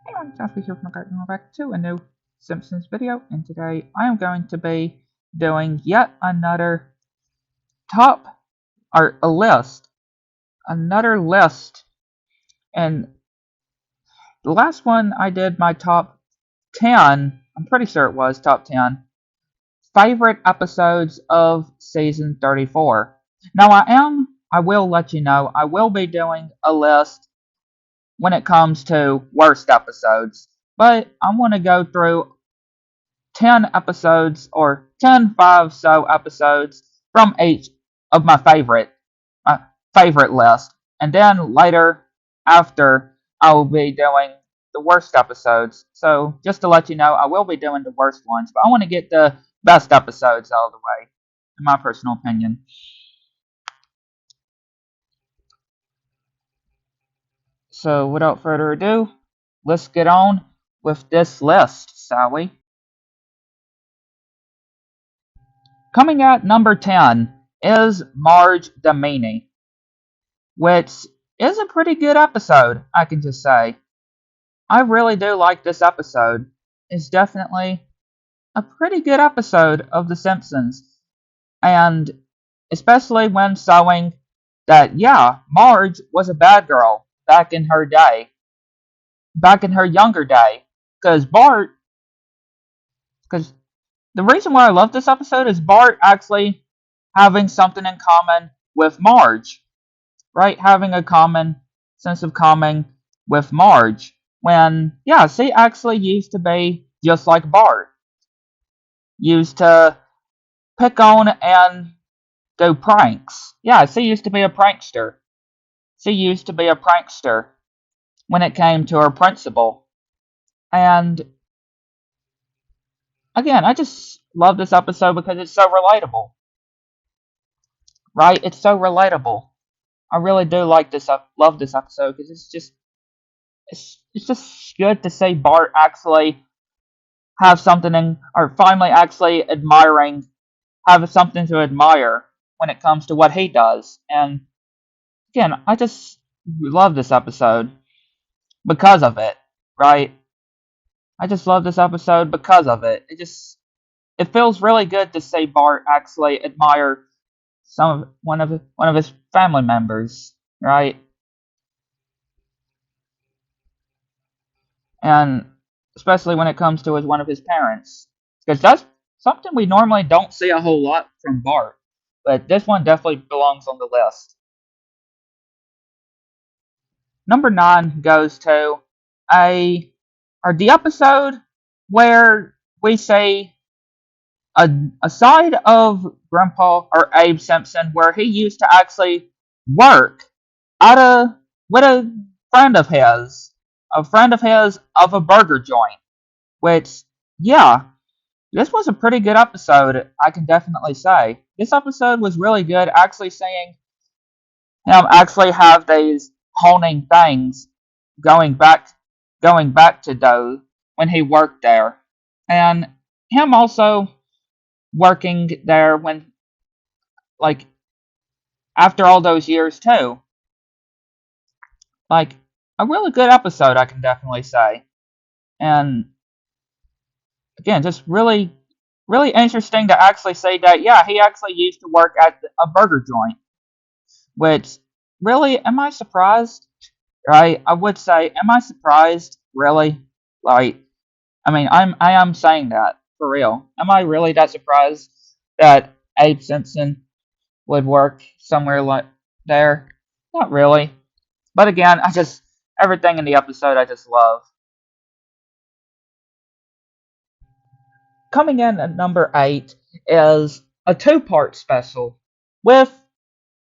Hey, I'm Josh here from McCartney. We're back to a new Simpsons video, and today I am going to be doing yet another top or a list, another list. And the last one I did my top 10. I'm pretty sure it was top 10 favorite episodes of season 34. Now I will let you know I will be doing a list when it comes to worst episodes, but I want to go through 10 episodes or 10 so episodes from each of my favorite list. And then later, after, I will be doing the worst episodes. So just to let you know, I will be doing the worst ones, but I want to get the best episodes out of the way, in my personal opinion. So without further ado, let's get on with this list, shall we? Coming at number 10 is Marge the Meanie, which is a pretty good episode, I can just say. I really do like this episode. It's definitely a pretty good episode of The Simpsons. And especially when showing that, yeah, Marge was a bad girl back in her day, back in her younger day. Because the reason why I love this episode is Bart actually having something in common with Marge, right? Having a common sense of calming with Marge. When, yeah, she actually used to be just like Bart. Used to pick on and do pranks. Yeah, she used to be a prankster. She used to be a prankster when it came to her principal. And again, I just love this episode because it's so relatable. Right? It's so relatable. I really do like this. Love this episode because it's just good to see Bart actually have something in, or finally actually admiring, have something to admire when it comes to what he does. And again, I just love this episode because of it, right? I just love this episode because of it. It feels really good to see Bart actually admire one of his family members, right? And especially when it comes to one of his parents, because that's something we normally don't see a whole lot from Bart. But this one definitely belongs on the list. Number 9 goes to a or the episode where we see a, a side of Grandpa or Abe Simpson where he used to actually work at a with friend of his, a friend of his of a burger joint. Which, yeah, this was a pretty good episode, I can definitely say. This episode was really good, actually seeing him actually have these honing things going back going back to Doe when he worked there. And him also working there when, like, after all those years too. Like, a really good episode, I can definitely say. And again, just really interesting to actually say that, yeah, he actually used to work at a burger joint. Which, really, am I surprised? Right? I would say, am I surprised? Really? Like, I mean, I am saying that for real. Am I really that surprised that Abe Simpson would work somewhere like there? Not really. But again, I just everything in the episode I just love. Coming in at number 8 is a two-part special with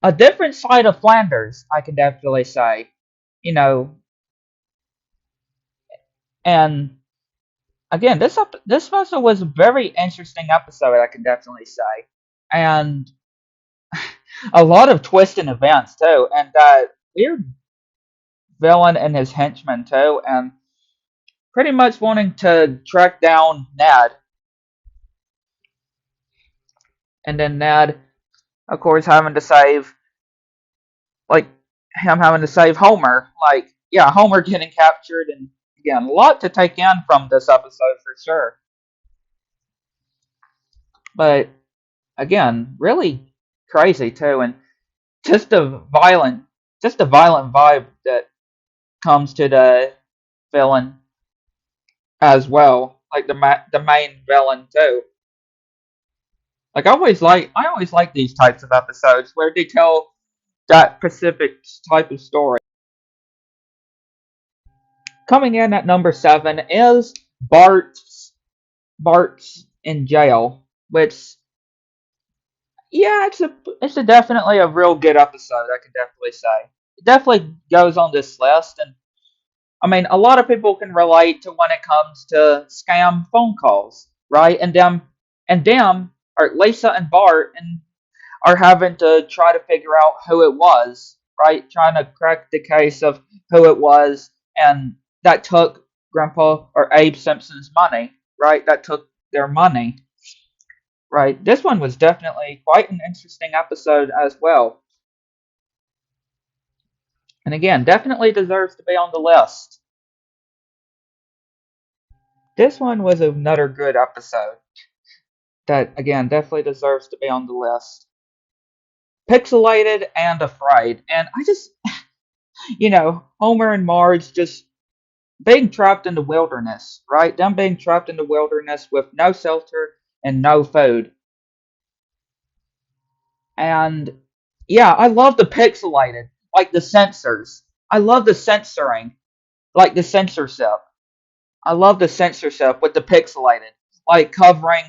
a different side of Flanders, I can definitely say. You know, and again, this special was a very interesting episode, I can definitely say, and a lot of twists and events too, and that weird villain and his henchmen too, and pretty much wanting to track down Ned, and then Ned, of course, having to save, like, him having to save Homer, like, yeah, Homer getting captured and again, a lot to take in from this episode for sure. But again, really crazy too, and just a violent, just a violent vibe that comes to the villain as well, like the main villain too. Like I always like these types of episodes where they tell that specific type of story. Coming in at number 7 is Bart's in jail, which yeah, it's a definitely a real good episode. I can definitely say it definitely goes on this list, and I mean a lot of people can relate to when it comes to scam phone calls, right? And them or Lisa and Bart and are having to try to figure out who it was, right? Trying to crack the case of who it was, and that took Grandpa or Abe Simpson's money, right? That took their money, right? This one was definitely quite an interesting episode as well. And again, definitely deserves to be on the list. This one was another good episode that, again, definitely deserves to be on the list. Pixelated and afraid. And I just, Homer and Marge just being trapped in the wilderness, right? Them being trapped in the wilderness with no shelter and no food. And yeah, I love the pixelated, like the censors. I love the censoring, like the censorship. I love the censorship with the pixelated, like covering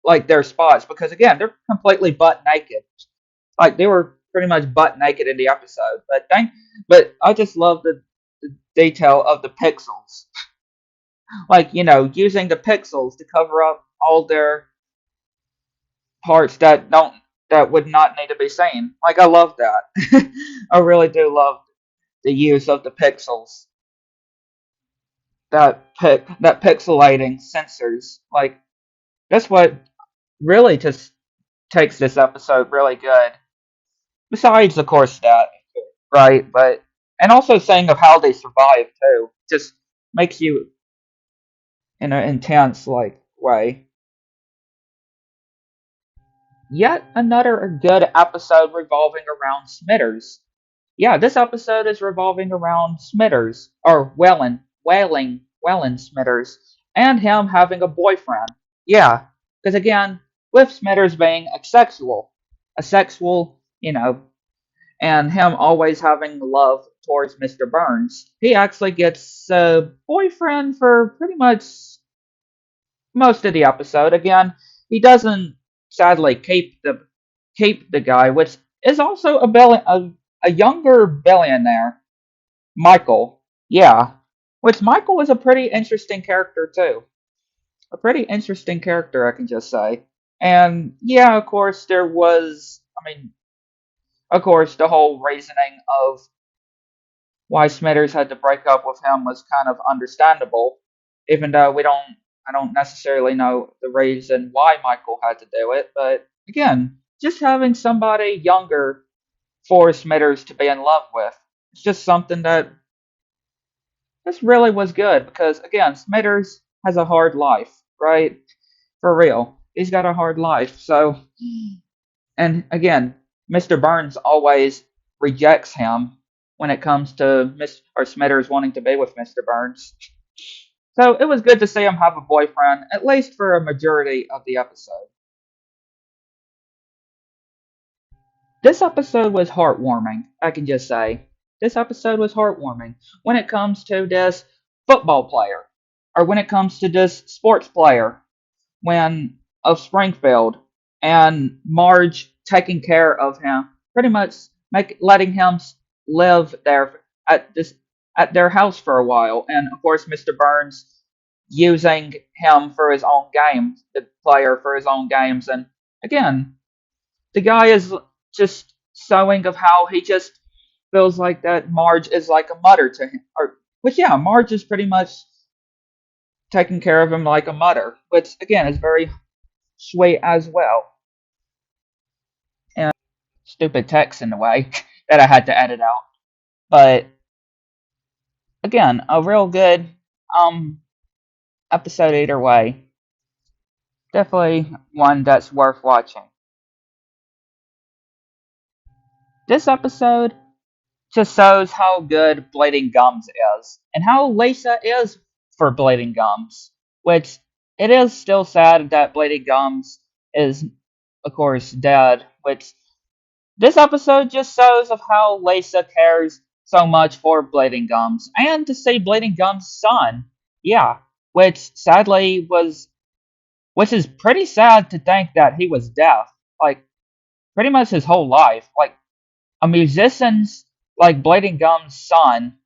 like their spots because again, they're completely butt naked. Like they were pretty much butt naked in the episode. But I just love the detail of the pixels. Like, using the pixels to cover up all their parts that would not need to be seen. Like I love that. I really do love the use of the pixels. That pixelating sensors. Like that's what really just takes this episode really good. Besides of course that, right? But and also saying of how they survive too. Just makes you in an intense like way. Yet another good episode revolving around Smithers. Yeah, this episode is revolving around Smithers, or Whalen Smithers, and him having a boyfriend. Yeah, because again, with Smithers being a sexual, and him always having love towards Mr. Burns, he actually gets a boyfriend for pretty much most of the episode. Again, he doesn't sadly keep the guy, which is also a younger billionaire, Michael. Yeah, which Michael is a pretty interesting character too. A pretty interesting character, I can just say. And yeah, of course, there was. I mean, of course, the whole reasoning of why Smithers had to break up with him was kind of understandable, even though I don't necessarily know the reason why Michael had to do it. But again, just having somebody younger for Smithers to be in love with, it's just something that this really was good because again, Smithers has a hard life, right? For real, he's got a hard life. So, and again, Mr. Burns always rejects him when it comes to Miss or Smithers wanting to be with Mr. Burns. So it was good to see him have a boyfriend, at least for a majority of the episode. This episode was heartwarming, I can just say. This episode was heartwarming when it comes to this football player, or when it comes to this sports player, when of Springfield, and Marge taking care of him, pretty much letting him live there at their house for a while, and of course Mr. Burns using him for his own games, the player for his own games, and again, the guy is just showing of how he just feels like that Marge is like a mother to him, or which yeah, Marge is pretty much taking care of him like a mother, which again is very sweet as well. And stupid text in the way that I had to edit out. But again, a real good um episode either way. Definitely one that's worth watching. This episode just shows how good Bleeding Gums is, and how Lisa is for Bleeding Gums. Which it is still sad that Bleeding Gums is, of course, dead. Which this episode just shows of how Lisa cares so much for Bleeding Gums, and to see Bleeding Gums' son. Yeah, which sadly was, which is pretty sad to think that he was deaf, like pretty much his whole life. Like a musician's like Bleeding Gums' son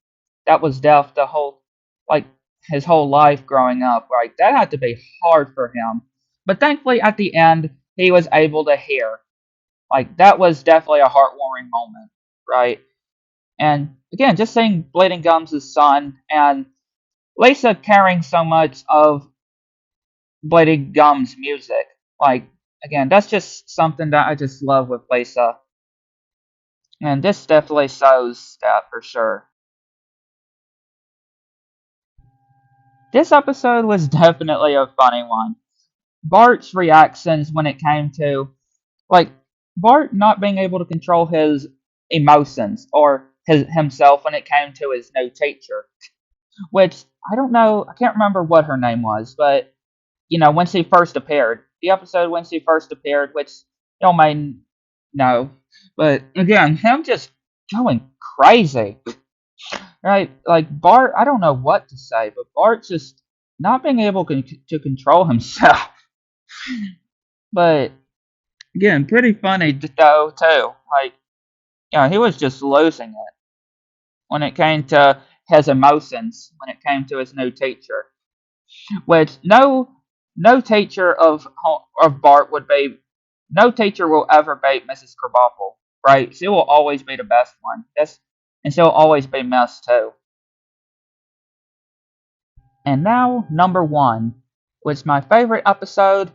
that was deaf the whole, like his whole life growing up. Like that had to be hard for him. But thankfully at the end he was able to hear. Like that was definitely a heartwarming moment, right? And again, just seeing Bleeding Gums' son and Lisa caring so much of Bleeding Gums music. Like again, that's just something that I just love with Lisa. And this definitely shows that for sure. This episode was definitely a funny one. Bart's reactions when it came to, like, Bart not being able to control his emotions or himself when it came to his new teacher. Which, I don't know, I can't remember what her name was, but, when she first appeared. The episode when she first appeared, which y'all may know. But, again, him just going crazy. Right? Like Bart, I don't know what to say, but Bart just not being able to control himself. But again, pretty funny though too. Like, he was just losing it when it came to his emotions. When it came to his new teacher, which no teacher of Bart would be. No teacher will ever beat Mrs. Krabappel, right? She will always be the best one. And she'll always be missed too. And now, number one, which my favorite episode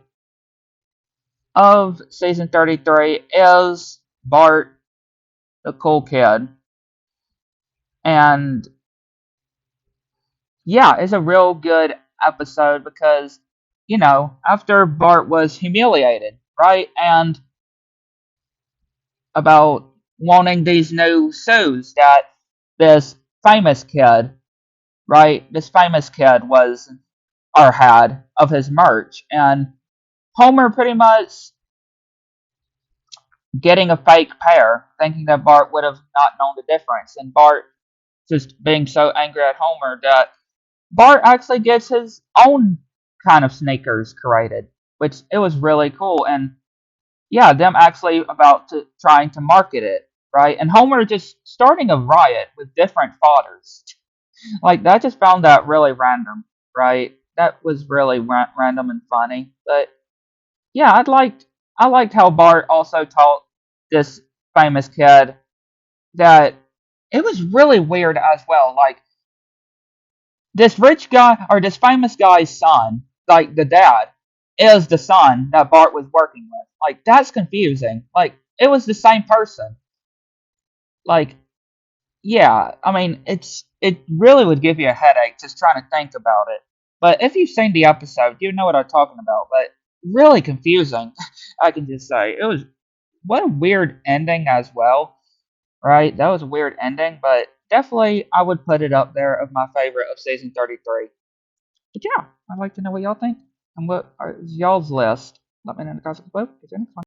of season 33 is Bart the Cool Kid. And yeah, it's a real good episode because, after Bart was humiliated, right? And about wanting these new shoes that this famous kid, right? This famous kid was, or had, of his merch. And Homer pretty much getting a fake pair, thinking that Bart would have not known the difference, and Bart just being so angry at Homer that Bart actually gets his own kind of sneakers created, which it was really cool, and yeah, them actually about to trying to market it, right? And Homer just starting a riot with different fathers. Like that, just found that really random, right? That was really random and funny, but yeah, I liked how Bart also taught this famous kid that it was really weird as well. Like this rich guy or this famous guy's son, like the dad, is the son that Bart was working with. Like that's confusing. Like it was the same person. Like yeah, I mean it really would give you a headache just trying to think about it. But if you've seen the episode, you know what I'm talking about. But really confusing, I can just say it was. What a weird ending as well, right? That was a weird ending, but definitely I would put it up there of my favorite of season 33. But yeah, I'd like to know what y'all think and what is y'all's list. Let me know in the comments below.